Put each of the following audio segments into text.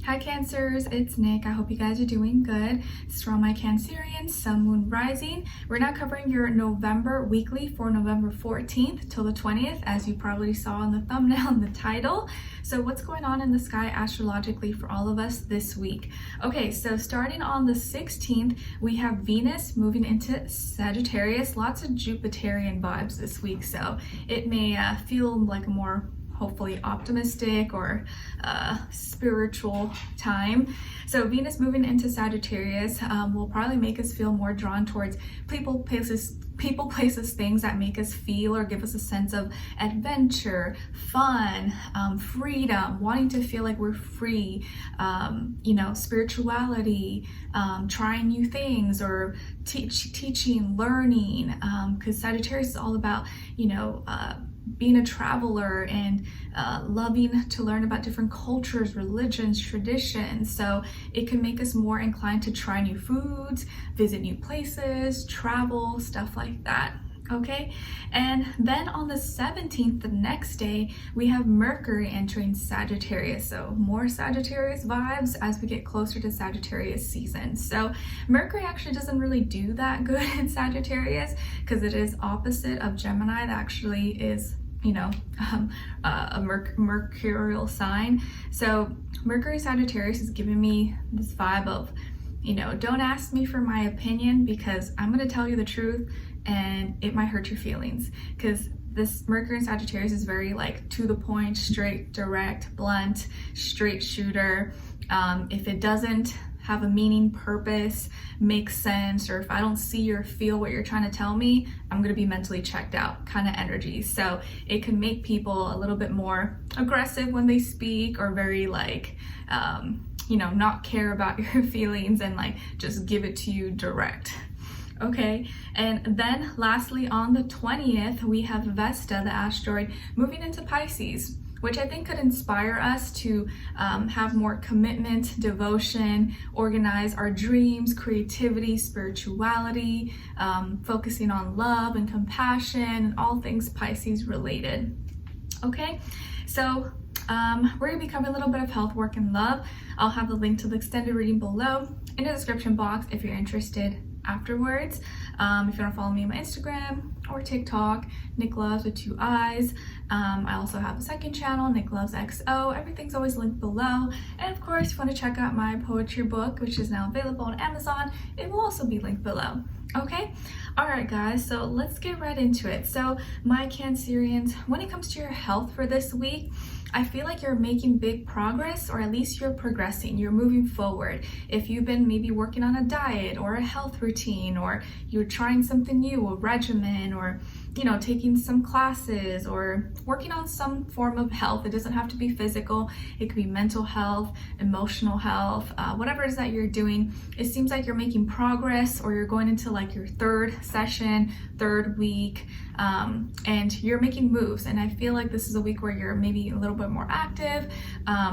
Hi Cancers, it's Nick. I hope you guys are doing good. It's from my Cancerian Sun Moon Rising. We're now covering your November weekly for November 14th till the 20th, as you probably saw in the thumbnail and the title. So what's going on in the sky astrologically for all of us this week? Okay, so starting on the 16th, we have Venus moving into Sagittarius. Lots of Jupiterian vibes this week, so it may feel like a more hopefully optimistic or spiritual time. So Venus moving into Sagittarius will probably make us feel more drawn towards people, places, things that make us feel or give us a sense of adventure, fun, freedom, wanting to feel like we're free, spirituality, trying new things, or teaching, learning, because Sagittarius is all about, being a traveler and loving to learn about different cultures, religions, traditions. So it can make us more inclined to try new foods, visit new places, travel, stuff like that. Okay, and then on the 17th, the next day, we have Mercury entering Sagittarius. So more Sagittarius vibes as we get closer to Sagittarius season. So Mercury actually doesn't really do that good in Sagittarius because it is opposite of Gemini. That actually is a mercurial sign. So Mercury Sagittarius is giving me this vibe of, don't ask me for my opinion because I'm going to tell you the truth and it might hurt your feelings, because this Mercury in Sagittarius is very to the point, straight, direct, blunt, straight shooter. If it doesn't have a meaning, purpose, make sense, or if I don't see or feel what you're trying to tell me, I'm going to be mentally checked out kind of energy. So it can make people a little bit more aggressive when they speak, or very not care about your feelings and just give it to you direct. Okay, and then lastly on the 20th, we have Vesta, the asteroid, moving into Pisces, which I think could inspire us to have more commitment, devotion, organize our dreams, creativity, spirituality, focusing on love and compassion, and all things Pisces related. Okay, so we're going to be covering a little bit of health, work, and love. I'll have the link to the extended reading below in the description box if you're interested afterwards. If you want to follow me on my Instagram or TikTok, Nicloves with 2 eyes. I also have a second channel, Nicloves XO. Everything's always linked below. And of course, if you want to check out my poetry book, which is now available on Amazon, it will also be linked below. Okay? Alright guys, so let's get right into it. So my Cancerians, when it comes to your health for this week, I feel like you're making big progress, or at least you're progressing, you're moving forward. If you've been maybe working on a diet or a health routine, or you're trying something new, a regimen, or taking some classes, or working on some form of health. It doesn't have to be physical. It could be mental health, emotional health, whatever it is that you're doing. It seems like you're making progress, or you're going into your third session, third week, and you're making moves. And I feel like this is a week where you're maybe a little bit more active.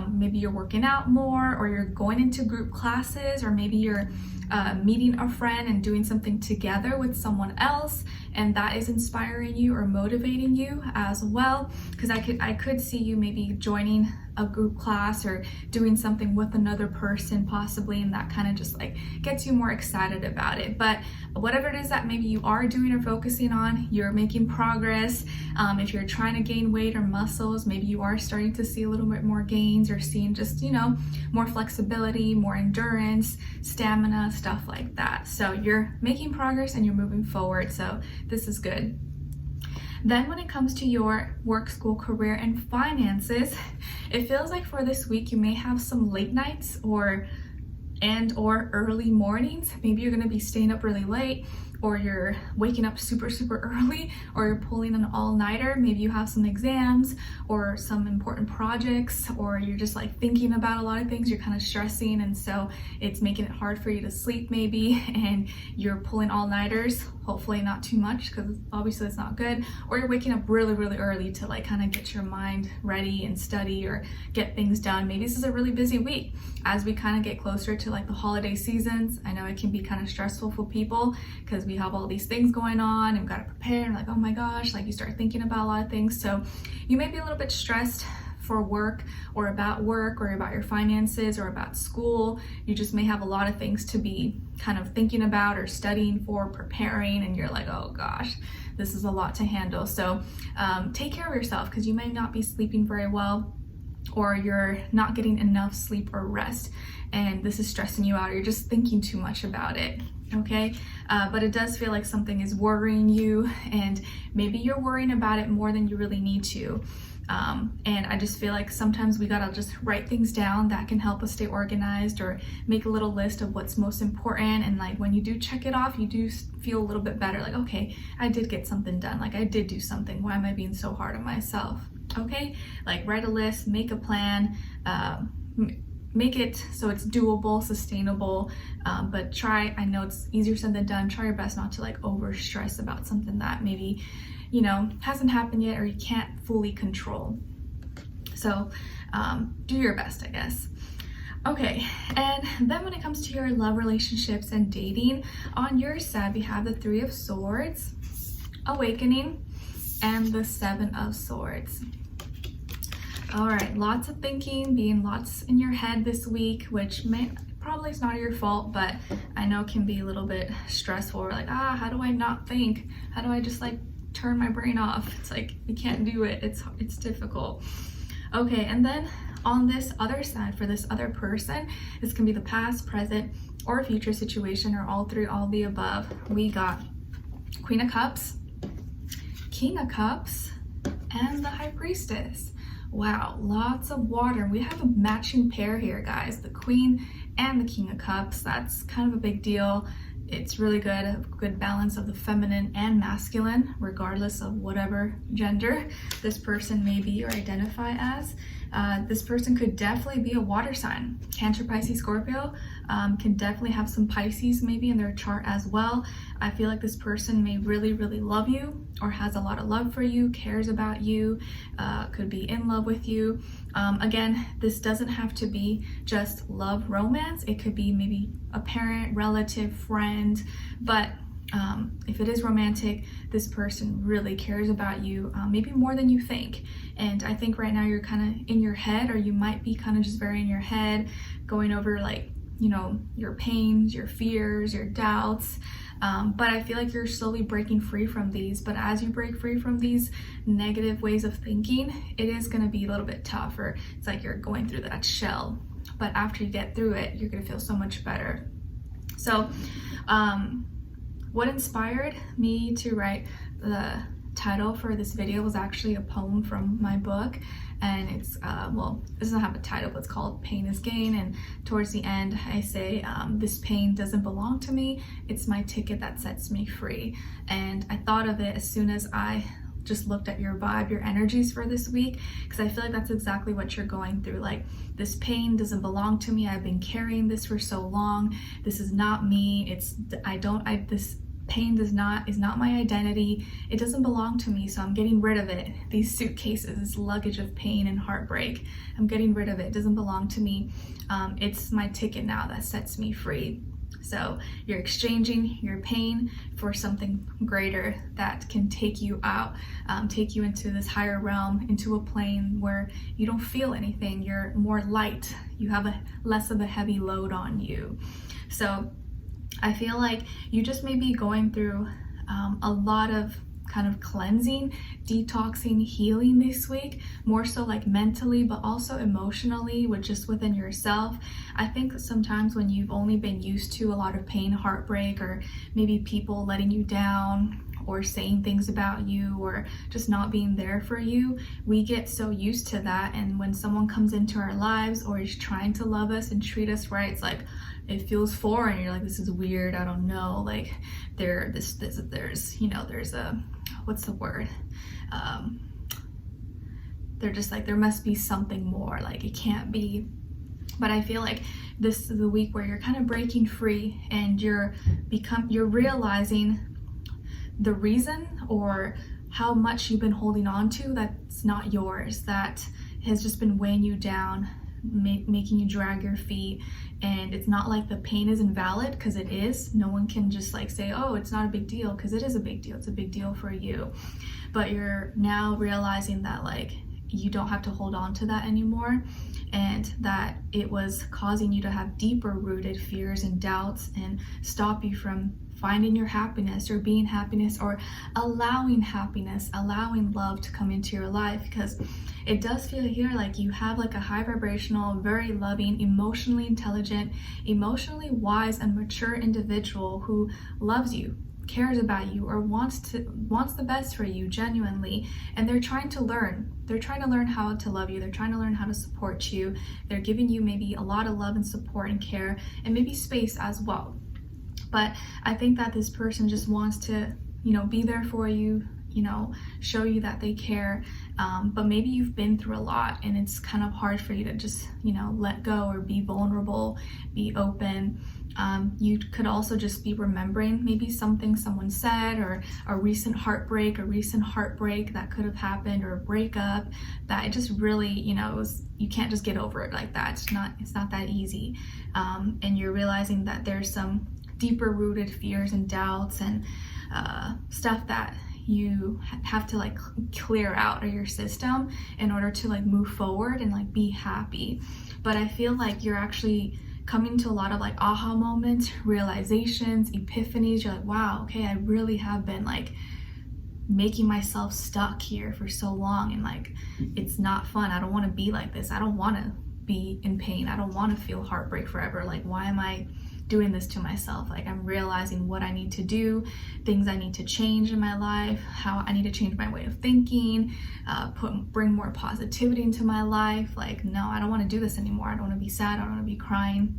Maybe you're working out more, or you're going into group classes, or maybe you're meeting a friend and doing something together with someone else, and that is inspiring you or motivating you as well. Because I could see you maybe joining a group class or doing something with another person possibly, and that kind of just gets you more excited about it. But whatever it is that maybe you are doing or focusing on, you're making progress. If you're trying to gain weight or muscles, maybe you are starting to see a little bit more gains, or seeing just more flexibility, more endurance, stamina, stuff like that. So you're making progress and you're moving forward, so this is good. Then when it comes to your work, school, career, and finances, it feels like for this week you may have some late nights or early mornings. Maybe you're going to be staying up really late, or you're waking up super early, or you're pulling an all-nighter. Maybe you have some exams or some important projects, or you're just thinking about a lot of things. You're kind of stressing, and so it's making it hard for you to sleep maybe, and you're pulling all-nighters. Hopefully not too much, because obviously it's not good. Or you're waking up really early to kind of get your mind ready and study or get things done. Maybe this is a really busy week as we kind of get closer to the holiday seasons. I know it can be kind of stressful for people because we have all these things going on and we've got to prepare, and oh my gosh, you start thinking about a lot of things. So you may be a little bit stressed for work or about your finances or about school. You just may have a lot of things to be kind of thinking about or studying for, preparing, and you're like, oh gosh, this is a lot to handle. So take care of yourself, because you may not be sleeping very well, or you're not getting enough sleep or rest, and this is stressing you out, or you're just thinking too much about it. Okay, but it does feel like something is worrying you, and maybe you're worrying about it more than you really need to. And I just feel like sometimes we gotta just write things down that can help us stay organized, or make a little list of what's most important. And like when you do check it off, you do feel a little bit better, like, okay, I did get something done, like I did do something. Why am I being so hard on myself? Okay, like write a list, make a plan, make it so it's doable, sustainable, but try, I know it's easier said than done, try your best not to like over stress about something that maybe, you know, hasn't happened yet or you can't fully control. So do your best, I guess. Okay, and then when it comes to your love relationships and dating, on your side we have the 3 of Swords, Awakening, and the 7 of Swords. All right, lots of thinking, being lots in your head this week, which probably is not your fault, but I know can be a little bit stressful. We're like, how do I not think? How do I just like turn my brain off? It's like, you can't do it. It's difficult. Okay, and then on this other side, for this other person, this can be the past, present, or future situation, or all 3, all the above. We got Queen of Cups, King of Cups, and the High Priestess. Wow, lots of water. We have a matching pair here, guys, the Queen and the King of Cups. That's kind of a big deal. It's really good, a good balance of the feminine and masculine, regardless of whatever gender this person may be or identify as. This person could definitely be a water sign. Cancer, Pisces, Scorpio can definitely have some Pisces maybe in their chart as well. I feel like this person may really, really love you, or has a lot of love for you, cares about you, could be in love with you. Again, this doesn't have to be just love, romance. It could be maybe a parent, relative, friend, but if it is romantic, this person really cares about you, maybe more than you think. And I think right now you're kind of in your head, or you might be kind of just very in your head, going over like, you know, your pains, your fears, your doubts. But I feel like you're slowly breaking free from these. But as you break free from these negative ways of thinking, it is going to be a little bit tougher. It's like you're going through that shell. But after you get through it, you're going to feel so much better. So what inspired me to write the title for this video was actually a poem from my book, and it's well, it doesn't have a title, but it's called Pain is Gain. And towards the end I say, this pain doesn't belong to me, it's my ticket that sets me free. And I thought of it as soon as I just looked at your vibe, your energies for this week, because I feel like that's exactly what you're going through. Like, this pain doesn't belong to me, I've been carrying this for so long, this is not me, this pain is not my identity, it doesn't belong to me, so I'm getting rid of it. These suitcases, this luggage of pain and heartbreak, I'm getting rid of it. It doesn't belong to me. It's my ticket now that sets me free. So you're exchanging your pain for something greater that can take you out, take you into this higher realm, into a plane where you don't feel anything, you're more light, you have less of a heavy load on you. So I feel like you just may be going through a lot of kind of cleansing, detoxing, healing this week, more so like mentally, but also emotionally, with just within yourself. I think sometimes when you've only been used to a lot of pain, heartbreak, or maybe people letting you down, or saying things about you, or just not being there for you, we get so used to that. And when someone comes into our lives or is trying to love us and treat us right, it's like, it feels foreign. You're like, this is weird, I don't know, like there's you know, there's a, what's the word, they're just like, there must be something more, like it can't be. But I feel like this is the week where you're kind of breaking free, and you're realizing the reason or how much you've been holding on to that's not yours, that has just been weighing you down, making you drag your feet. And it's not like the pain is invalid, because it is. No one can just like say, oh, it's not a big deal, because it is a big deal. It's a big deal for you. But you're now realizing that, like, you don't have to hold on to that anymore, and that it was causing you to have deeper rooted fears and doubts and stop you from finding your happiness or being happiness or allowing love to come into your life. Because it does feel here like you have like a high vibrational, very loving, emotionally intelligent, emotionally wise and mature individual who loves you, cares about you, or wants the best for you genuinely, and they're trying to learn how to love you. They're trying to learn how to support you. They're giving you maybe a lot of love and support and care, and maybe space as well. But I think that this person just wants to, be there for you, show you that they care. But maybe you've been through a lot and it's kind of hard for you to just, let go or be vulnerable, be open. You could also just be remembering maybe something someone said, or a recent heartbreak that could have happened, or a breakup that it just really, you can't just get over it like that. It's not that easy. And you're realizing that there's some deeper rooted fears and doubts and stuff that you have to like clear out of your system in order to like move forward and like be happy. But I feel like you're actually coming to a lot of like aha moments, realizations, epiphanies. You're like, wow, okay, I really have been like making myself stuck here for so long, and like it's not fun. I don't want to be like this. I don't want to be in pain. I don't want to feel heartbreak forever. Like, why am I doing this to myself? Like, I'm realizing what I need to do, things I need to change in my life, how I need to change my way of thinking, bring more positivity into my life. Like, no, I don't want to do this anymore. I don't want to be sad. I don't want to be crying.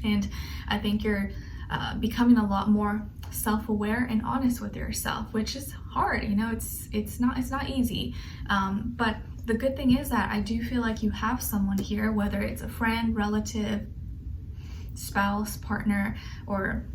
And I think you're becoming a lot more self-aware and honest with yourself, which is hard. It's not easy. But the good thing is that I do feel like you have someone here, whether it's a friend, relative, spouse, partner, or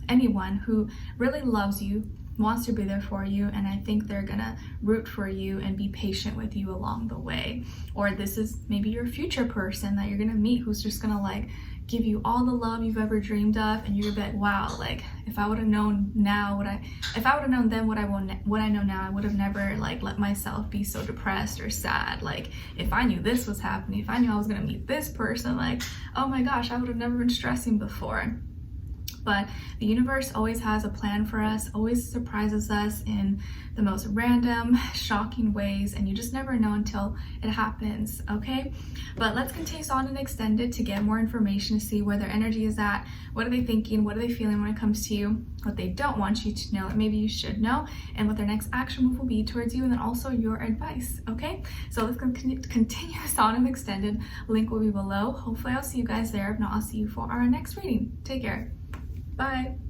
anyone who really loves you, wants to be there for you, and I think they're gonna root for you and be patient with you along the way. Or this is maybe your future person that you're gonna meet, who's just gonna like give you all the love you've ever dreamed of, and you're gonna be like, wow, like if I would have known now if I would have known then what I know now, I would have never like let myself be so depressed or sad. Like, if I knew this was happening, if I knew I was gonna meet this person, like, oh my gosh, I would have never been stressing before. But the universe always has a plan for us, always surprises us in the most random, shocking ways, and you just never know until it happens, okay? But let's continue on and extend it to get more information, to see where their energy is at, what are they thinking, what are they feeling when it comes to you, what they don't want you to know that maybe you should know, and what their next action move will be towards you, and then also your advice, okay? So let's continue this on and extended. Link will be below. Hopefully I'll see you guys there. If not, I'll see you for our next reading. Take care. Bye.